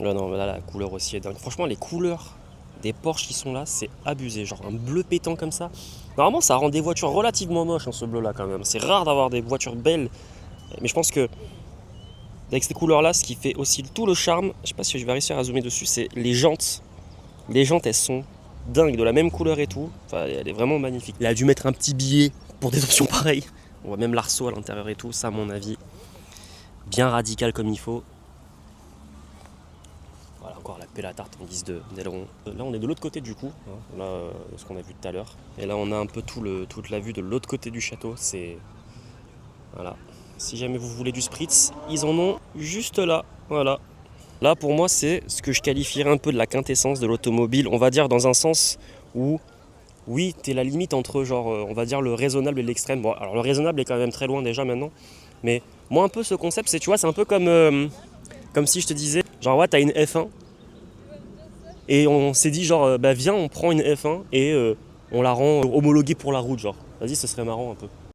Là, non, là, la couleur aussi est dingue. Franchement, les couleurs des Porsche qui sont là, c'est abusé. Genre un bleu pétant comme ça. Normalement, ça rend des voitures relativement moches, hein, ce bleu-là, quand même. C'est rare d'avoir des voitures belles. Mais je pense que avec ces couleurs-là, ce qui fait aussi tout le charme, je sais pas si je vais réussir à zoomer dessus, c'est les jantes. Les jantes, elles sont dingues, de la même couleur et tout. Enfin, elle est vraiment magnifique. Il a dû mettre un petit billet pour des options pareilles. On voit même l'arceau à l'intérieur et tout. Ça, à mon avis, bien radical comme il faut. Voilà, encore la pelle à tarte en guise d'aileron. Là, on est de l'autre côté du coup, hein, là, ce qu'on a vu tout à l'heure. Et là, on a un peu toute la vue de l'autre côté du château. C'est. Voilà. Si jamais vous voulez du spritz, ils en ont juste là. Voilà. Là, pour moi, c'est ce que je qualifierais un peu de la quintessence de l'automobile. On va dire dans un sens où, oui, t'es la limite entre, genre, on va dire le raisonnable et l'extrême. Bon, alors le raisonnable est quand même très loin déjà maintenant. Mais moi, un peu ce concept, c'est, tu vois, c'est un peu comme si je te disais, genre, ouais, t'as une F1. Et on s'est dit, genre, bah viens, on prend une F1 et on la rend homologuée pour la route, genre. Vas-y, ce serait marrant un peu.